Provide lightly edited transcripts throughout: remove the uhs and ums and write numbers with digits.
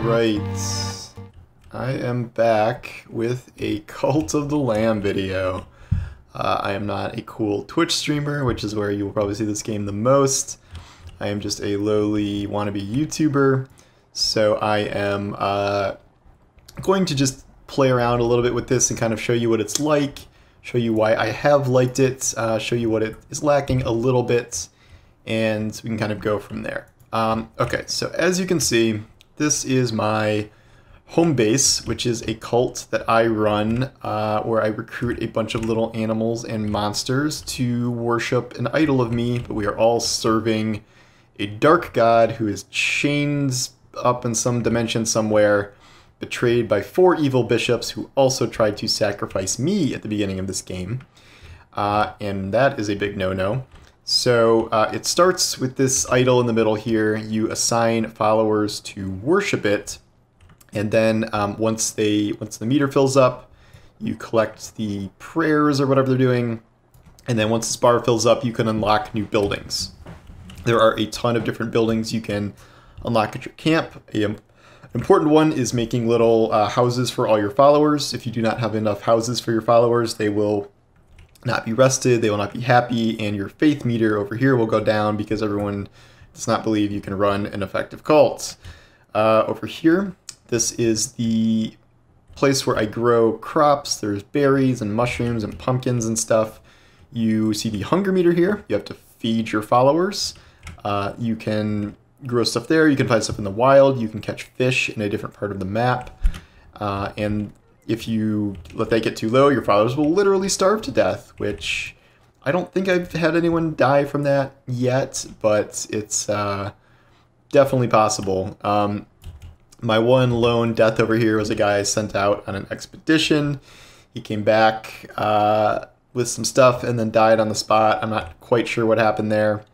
Alright, I am back with a Cult of the Lamb video. I am not a cool Twitch streamer, which is where you will probably see this game the most. I am just a lowly wannabe YouTuber, so I am going to just play around a little bit with this and kind of show you what it's like, show you why I have liked it, show you what it is lacking a little bit, and we can kind of go from there. Okay, so as you can see, this is my home base, which is a cult that I run, where I recruit a bunch of little animals and monsters to worship an idol of me, but we are all serving a dark god who is chained up in some dimension somewhere, betrayed by 4 evil bishops who also tried to sacrifice me at the beginning of this game, and that is a big no-no. So it starts with this idol in the middle here. You assign followers to worship it, and then once the meter fills up, you collect the prayers or whatever they're doing, and then once this bar fills up, you can unlock new buildings. There are a ton of different buildings you can unlock at your camp. An important one is making little houses for all your followers. If you do not have enough houses for your followers, they will not be rested, they will not be happy, and your faith meter over here will go down because everyone does not believe you can run an effective cult. Over here, this is the place where I grow crops. There's berries and mushrooms and pumpkins and stuff. You see the hunger meter here. You have to feed your followers. You can grow stuff there. You can find stuff in the wild. You can catch fish in a different part of the map. And if you let that get too low, your followers will literally starve to death, which I don't think I've had anyone die from that yet, but it's definitely possible. My one lone death over here was a guy I sent out on an expedition. He came back with some stuff and then died on the spot. I'm not quite sure what happened there.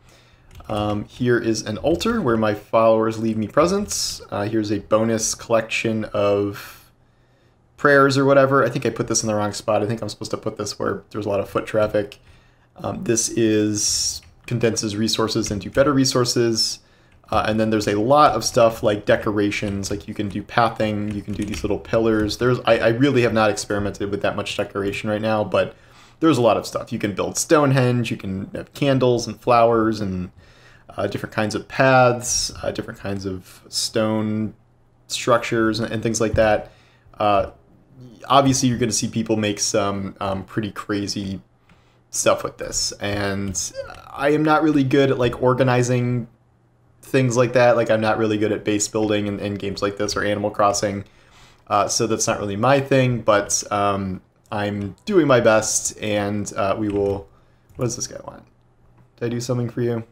Here is an altar where my followers leave me presents. Here's a bonus collection of prayers or whatever. I think I put this in the wrong spot. I think I'm supposed to put this where there's a lot of foot traffic. This condenses resources into better resources. And then there's a lot of stuff like decorations, like you can do pathing, you can do these little pillars. I really have not experimented with that much decoration right now, but there's a lot of stuff. You can build Stonehenge, you can have candles and flowers and different kinds of paths, different kinds of stone structures and things like that. Obviously, you're going to see people make some pretty crazy stuff with this, and I am not really good at like organizing things like that. Like I'm not really good at base building in games like this or Animal Crossing, so that's not really my thing. But I'm doing my best, and we will. What does this guy want? Did I do something for you?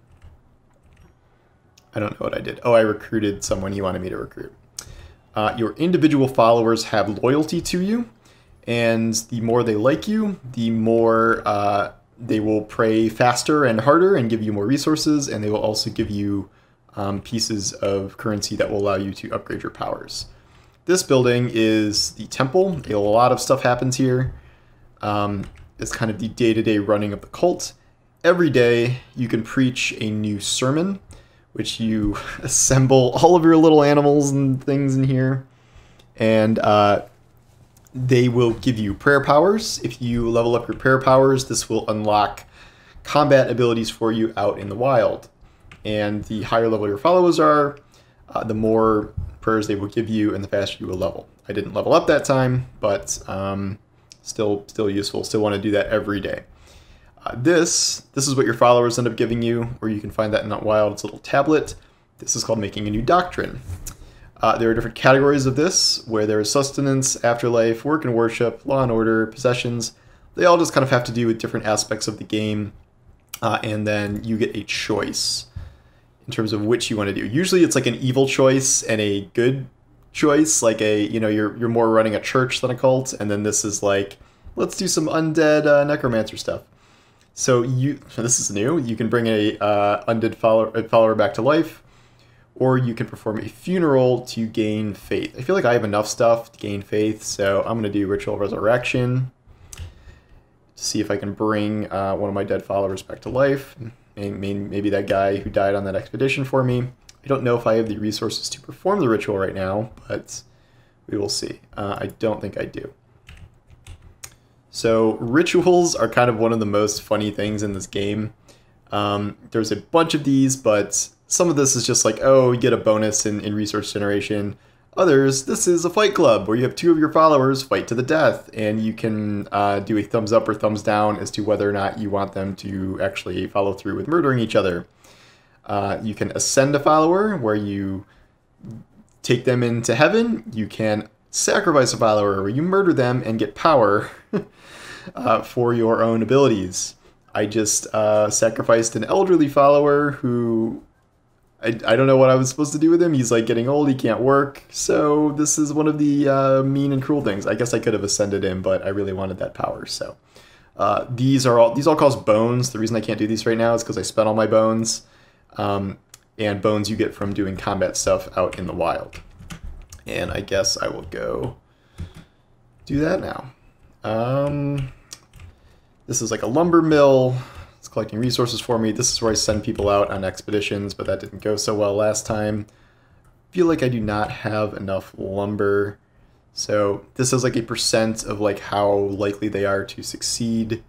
I don't know what I did. Oh, I recruited someone he wanted me to recruit. Your individual followers have loyalty to you, and the more they like you, the more they will pray faster and harder and give you more resources, and they will also give you pieces of currency that will allow you to upgrade your powers. This building is the temple. A lot of stuff happens here. It's kind of the day-to-day running of the cult. Every day you can preach a new sermon, which you assemble all of your little animals and things in here, and they will give you prayer powers. If you level up your prayer powers, this will unlock combat abilities for you out in the wild. And the higher level your followers are, the more prayers they will give you and the faster you will level. I didn't level up that time, but still useful. Still want to do that every day. This is what your followers end up giving you, where you can find that in that wild. It's a little tablet. This is called Making a New Doctrine. There are different categories of this, where there is sustenance, afterlife, work and worship, law and order, possessions. They all just kind of have to do with different aspects of the game, and then you get a choice in terms of which you want to do. Usually it's like an evil choice and a good choice, like you're more running a church than a cult, and then this is like, let's do some undead necromancer stuff. So this is new. You can bring a undead follower back to life, or you can perform a funeral to gain faith. I feel like I have enough stuff to gain faith, so I'm going to do ritual resurrection to see if I can bring one of my dead followers back to life. Maybe that guy who died on that expedition for me. I don't know if I have the resources to perform the ritual right now, but we will see. I don't think I do. So rituals are kind of one of the most funny things in this game. There's a bunch of these, but some of this is just like, oh, you get a bonus in resource generation. Others, this is a fight club where you have 2 of your followers fight to the death, and you can do a thumbs up or thumbs down as to whether or not you want them to actually follow through with murdering each other. You can ascend a follower where you take them into heaven. You can sacrifice a follower where you murder them and get power for your own abilities. I just sacrificed an elderly follower who I don't know what I was supposed to do with him. He's like getting old, he can't work. So this is one of the mean and cruel things. I guess I could have ascended him, but I really wanted that power. So these all cost bones. The reason I can't do these right now is because I spent all my bones. And bones you get from doing combat stuff out in the wild. And I guess I will go do that now. This is like a lumber mill. It's collecting resources for me. This is where I send people out on expeditions, but that didn't go so well last time. I feel like I do not have enough lumber. So this is like a percent of like how likely they are to succeed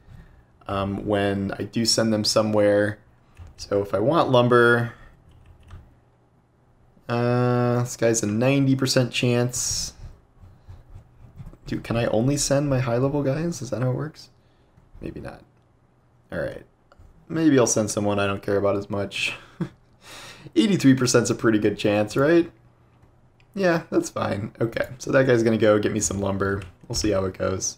when I do send them somewhere. So if I want lumber, this guy's a 90% chance. Dude, can I only send my high-level guys? Is that how it works? Maybe not. Alright. Maybe I'll send someone I don't care about as much. 83% is a pretty good chance, right? Yeah, that's fine. Okay, so that guy's gonna go get me some lumber. We'll see how it goes.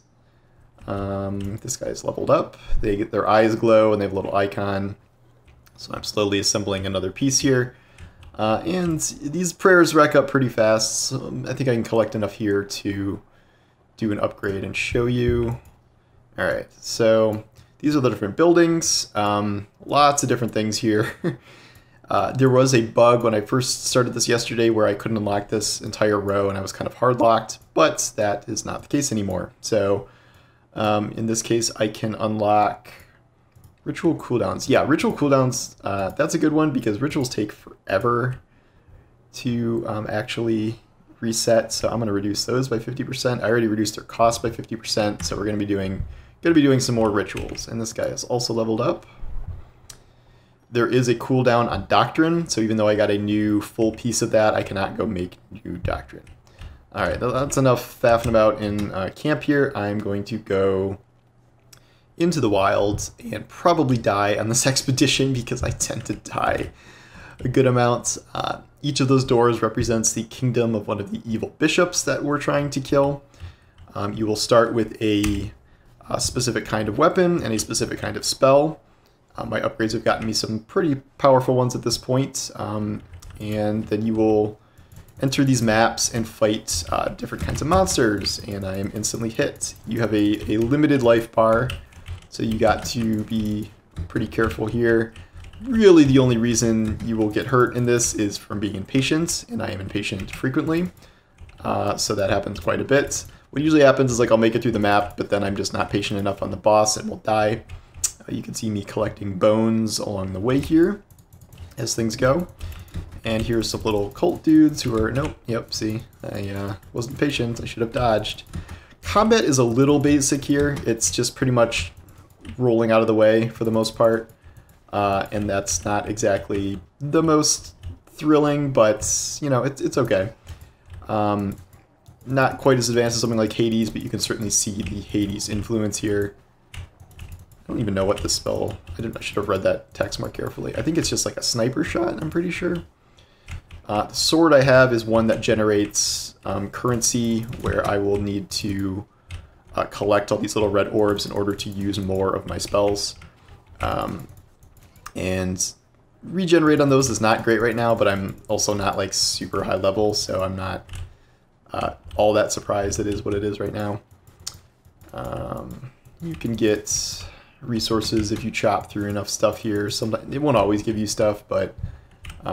This guy's leveled up. They get their eyes glow and they have a little icon. So I'm slowly assembling another piece here. And these prayers rack up pretty fast. So I think I can collect enough here to do an upgrade and show you. Alright, so these are the different buildings. Lots of different things here. There was a bug when I first started this yesterday where I couldn't unlock this entire row and I was kind of hard locked, but that is not the case anymore. So in this case I can unlock ritual cooldowns. Yeah, ritual cooldowns, that's a good one because rituals take forever to actually reset. So I'm going to reduce those by 50%. I already reduced their cost by 50%, so we're going to be doing some more rituals. And this guy is also leveled up. There is a cooldown on doctrine, so even though I got a new full piece of that, I cannot go make new doctrine. All right, that's enough faffing about in camp here. I'm going to go into the wilds and probably die on this expedition because I tend to die a good amount. Each of those doors represents the kingdom of one of the evil bishops that we're trying to kill. You will start with a specific kind of weapon and a specific kind of spell. My upgrades have gotten me some pretty powerful ones at this point. And then you will enter these maps and fight different kinds of monsters, and I am instantly hit. You have a limited life bar, so you got to be pretty careful here. Really, the only reason you will get hurt in this is from being impatient, and I am impatient frequently, so that happens quite a bit. What usually happens is like I'll make it through the map, but then I'm just not patient enough on the boss and will die. You can see me collecting bones along the way here as things go. And here's some little cult dudes who are, nope, yep, see, I wasn't patient, I should have dodged. Combat is a little basic here. It's just pretty much rolling out of the way for the most part. And that's not exactly the most thrilling, but, you know, it's okay. Not quite as advanced as something like Hades, but you can certainly see the Hades influence here. I don't even know what this spell, I should have read that text more carefully. I think it's just like a sniper shot, I'm pretty sure. The sword I have is one that generates currency, where I will need to collect all these little red orbs in order to use more of my spells. And regenerate on those is not great right now, but I'm also not like super high level, so I'm not all that surprised it is what it is right now. You can get resources if you chop through enough stuff here. Sometimes it won't always give you stuff, but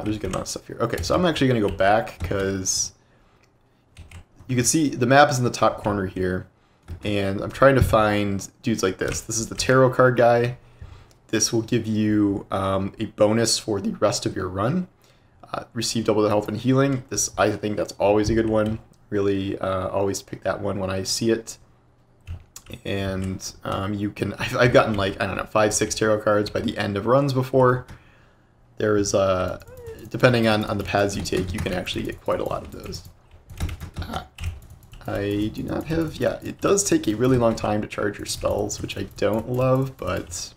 there's a good amount of stuff here. Okay, so I'm actually going to go back because you can see the map is in the top corner here, and I'm trying to find dudes like this. This is the tarot card guy. This will give you a bonus for the rest of your run. receive double the health and healing. This, I think that's always a good one. Really always pick that one when I see it. And you can, I've gotten like, I don't know, 5-6 tarot cards by the end of runs before. There is, depending on the paths you take, you can actually get quite a lot of those. I do not have, yeah, it does take a really long time to charge your spells, which I don't love, but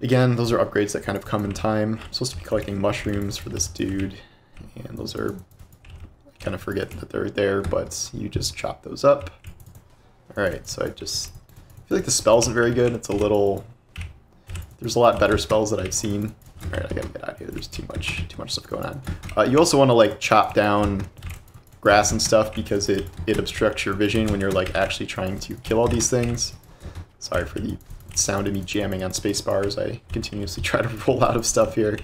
again, those are upgrades that kind of come in time. I'm supposed to be collecting mushrooms for this dude, and those are, I kind of forget that they're there, but you just chop those up. Alright, so I feel like the spell isn't very good. It's a little, there's a lot better spells that I've seen. Alright, I gotta get out of here. There's too much stuff going on. You also want to like chop down grass and stuff because it obstructs your vision when you're like actually trying to kill all these things. Sorry for the sound of me jamming on space bars. I continuously try to roll out of stuff here.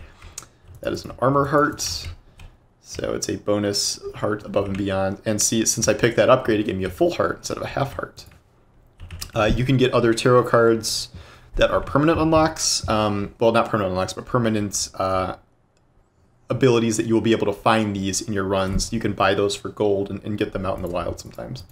That is an armor heart. So it's a bonus heart above and beyond. And see, since I picked that upgrade, it gave me a full heart instead of a half heart. You can get other tarot cards that are permanent unlocks. Well, not permanent unlocks, but permanent abilities that you will be able to find these in your runs. You can buy those for gold and get them out in the wild sometimes.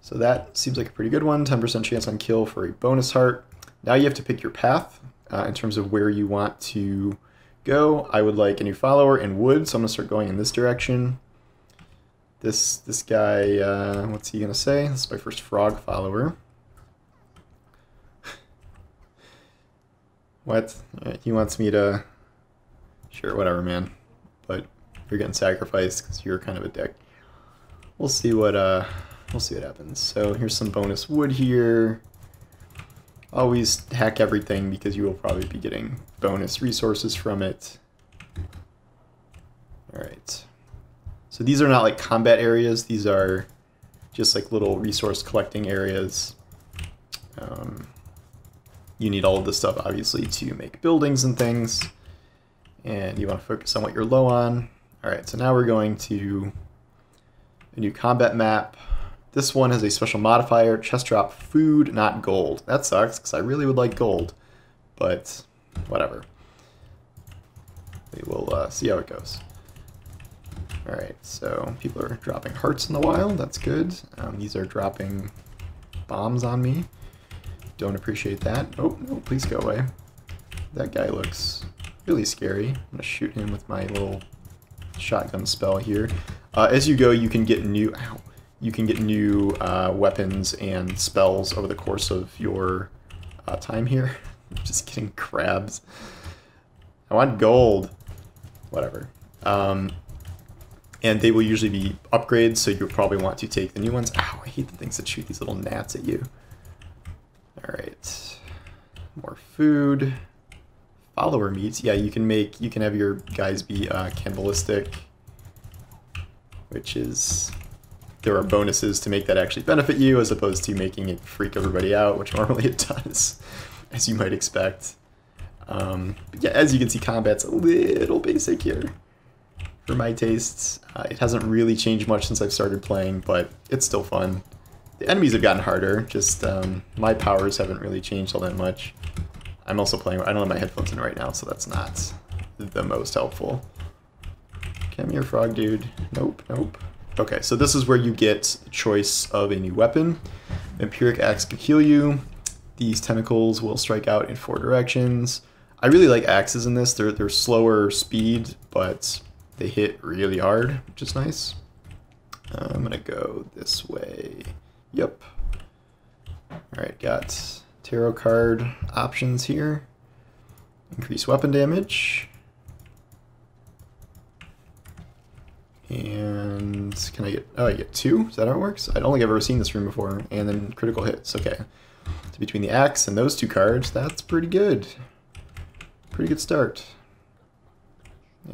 So that seems like a pretty good one. 10% chance on kill for a bonus heart. Now you have to pick your path in terms of where you want to go. I would like a new follower and wood, so I'm going to start going in this direction. This guy, what's he going to say? This is my first frog follower. What? He wants me to... Sure, whatever, man. But you're getting sacrificed because you're kind of a dick. We'll see what happens. So here's some bonus wood here. Always hack everything because you will probably be getting bonus resources from it. Alright. So these are not like combat areas. These are just like little resource collecting areas. You need all of this stuff, obviously, to make buildings and things. And you want to focus on what you're low on. Alright, so now we're going to a new combat map. This one has a special modifier, chest drop food, not gold. That sucks, because I really would like gold. But, whatever. We will see how it goes. Alright, so people are dropping hearts in the wild. That's good. These are dropping bombs on me. Don't appreciate that. Oh, no, please go away. That guy looks really scary. I'm going to shoot him with my little shotgun spell here. As you go, you can get new... Ow. You can get new weapons and spells over the course of your time here. I'm just getting crabs. I want gold. Whatever. And they will usually be upgrades, so you'll probably want to take the new ones. Ow, I hate the things that shoot these little gnats at you. Alright. More food. Follower meats. Yeah, you can have your guys be cannibalistic, which is... There are bonuses to make that actually benefit you, as opposed to making it freak everybody out, which normally it does, as you might expect. But yeah, as you can see, combat's a little basic here, for my tastes. It hasn't really changed much since I've started playing, but it's still fun. The enemies have gotten harder, just my powers haven't really changed all that much. I'm also playing, I don't have my headphones in right now, so that's not the most helpful. Come here, frog dude. Nope, nope. Okay, so this is where you get the choice of a new weapon. Vampiric Axe can heal you. These tentacles will strike out in 4 directions. I really like axes in this. They're slower speed, but they hit really hard, which is nice. I'm gonna go this way. Yep. Alright, got tarot card options here. Increase weapon damage. And can I get, oh, I get 2? Is that how it works? I don't think I've ever seen this room before. And then critical hits, okay. So between the axe and those 2 cards, that's pretty good. Pretty good start.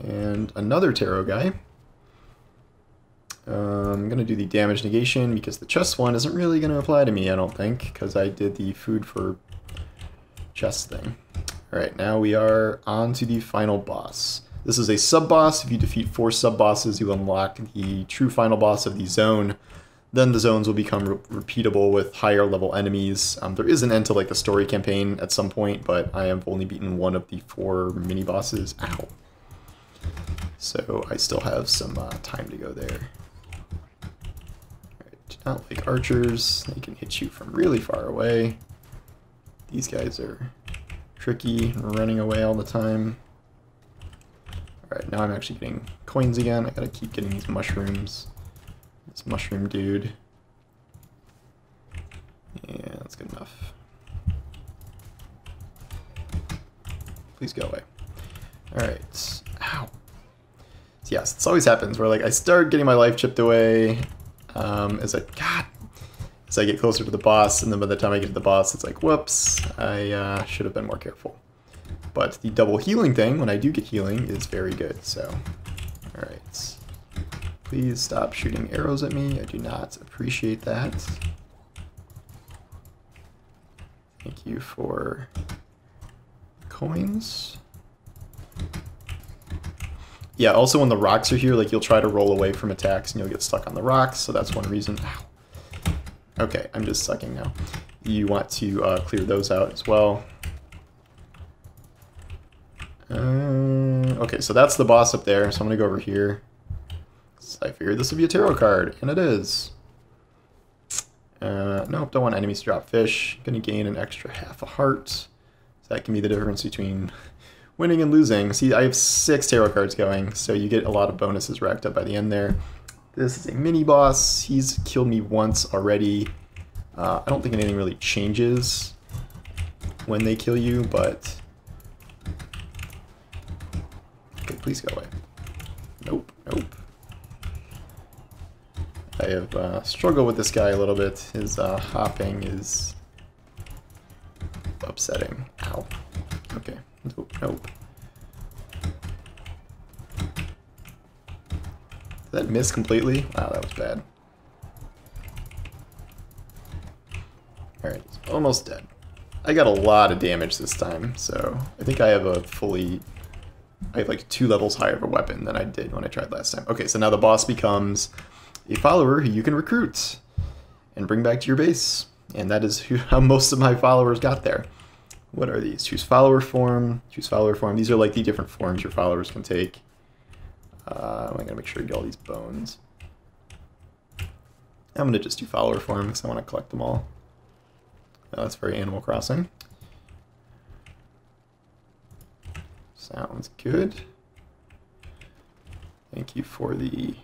And another tarot guy. I'm going to do the damage negation because the chest one isn't really going to apply to me, I don't think, because I did the food for chest thing. Alright, now we are on to the final boss. This is a sub-boss. If you defeat 4 sub-bosses, you unlock the true final boss of the zone. then the zones will become repeatable with higher level enemies. There is an end to like the story campaign at some point, but I have only beaten one of the 4 mini bosses. Ow. So I still have some time to go there. Alright, do not like archers. They can hit you from really far away. These guys are tricky and running away all the time. Alright, now I'm actually getting coins again. I gotta keep getting these mushrooms. This mushroom dude. Yeah, that's good enough. Please go away. Alright. Ow. So yes, this always happens where like I start getting my life chipped away as I get closer to the boss, and then by the time I get to the boss, it's like, whoops, I should have been more careful. But the double healing thing, when I do get healing, is very good, so. Alright. Please stop shooting arrows at me. I do not appreciate that. Thank you for coins. Yeah, also when the rocks are here, like you'll try to roll away from attacks and you'll get stuck on the rocks, so that's one reason. Ow. Okay, I'm just sucking now. You want to clear those out as well. Okay, so that's the boss up there, so I'm gonna go over here. I figured this would be a tarot card, and it is. Nope, don't want enemies to drop fish. Gonna gain an extra half a heart. So that can be the difference between winning and losing. See, I have 6 tarot cards going, so you get a lot of bonuses racked up by the end there. This is a mini boss. He's killed me once already. I don't think anything really changes when they kill you, but... Okay, please go away. Nope, nope. I have struggled with this guy a little bit. His hopping is upsetting. Ow. Okay. Nope, nope. Did that miss completely? Wow, that was bad. Alright, almost dead. I got a lot of damage this time, so I think I have I have like 2 levels higher of a weapon than I did when I tried last time. Okay, so now the boss becomes a follower who you can recruit and bring back to your base. And that is how most of my followers got there. What are these? Choose follower form. Choose follower form. These are like the different forms your followers can take. I'm going to make sure to get all these bones. I'm going to just do follower form because I want to collect them all. That's very Animal Crossing. Sounds good. Thank you for the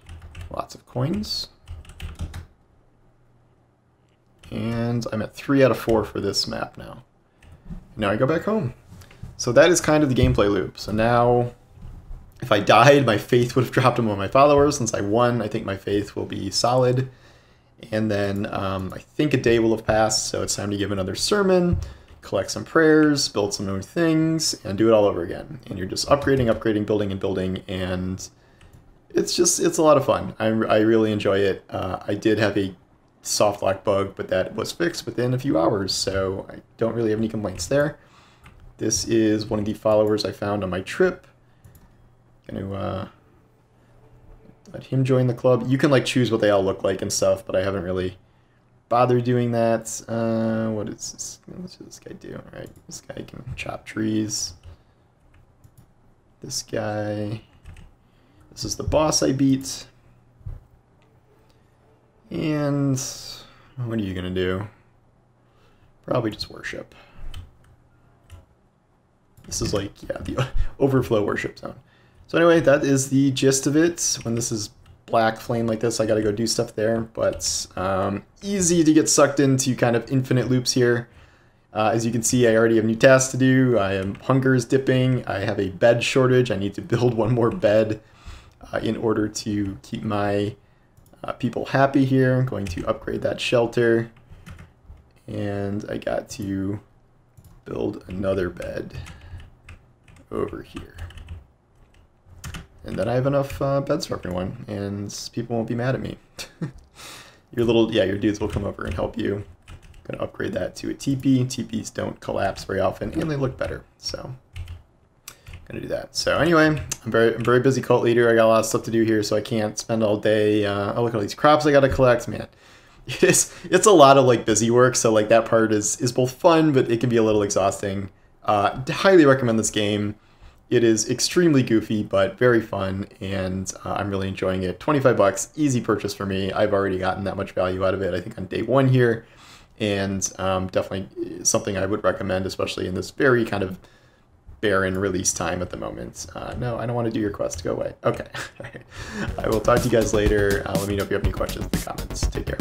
lots of coins. And I'm at 3 out of 4 for this map now. Now I go back home. So that is kind of the gameplay loop. So now, if I died, my faith would have dropped among my followers. Since I won, I think my faith will be solid. And then I think a day will have passed, so it's time to give another sermon, collect some prayers, build some new things, and do it all over again. And you're just upgrading, upgrading, building, and building, and it's a lot of fun. I really enjoy it. I did have a soft lock bug, but that was fixed within a few hours, so I don't really have any complaints there. This is one of the followers I found on my trip. Gonna let him join the club. You can like choose what they all look like and stuff, but I haven't really bothered doing that. What is this? What does this guy do? All right, this guy can chop trees. This guy. This is the boss I beat. And what are you gonna do? Probably just worship. This is like, yeah, the overflow worship zone. So anyway, that is the gist of it. When this is black flame like this, I gotta go do stuff there, but easy to get sucked into kind of infinite loops here. As you can see, I already have new tasks to do. Hunger is dipping. I have a bed shortage. I need to build one more bed in order to keep my people happy here. I'm going to upgrade that shelter. And I got to build another bed over here. And then I have enough beds for everyone, and people won't be mad at me. Your dudes will come over and help you. I'm gonna upgrade that to a teepee. Teepees don't collapse very often, and they look better, so gonna do that. So anyway, I'm very busy cult leader. I got a lot of stuff to do here, so I can't spend all day. Oh, look at all these crops I gotta collect, man. it's a lot of like busy work, so like that part is both fun, but it can be a little exhausting. Highly recommend this game. It is extremely goofy, but very fun, and I'm really enjoying it. 25 bucks, easy purchase for me. I've already gotten that much value out of it, I think, on day one here, and definitely something I would recommend, especially in this very kind of barren release time at the moment. No, I don't want to do your quest. Go away. Okay. All right. I will talk to you guys later. Let me know if you have any questions in the comments. Take care.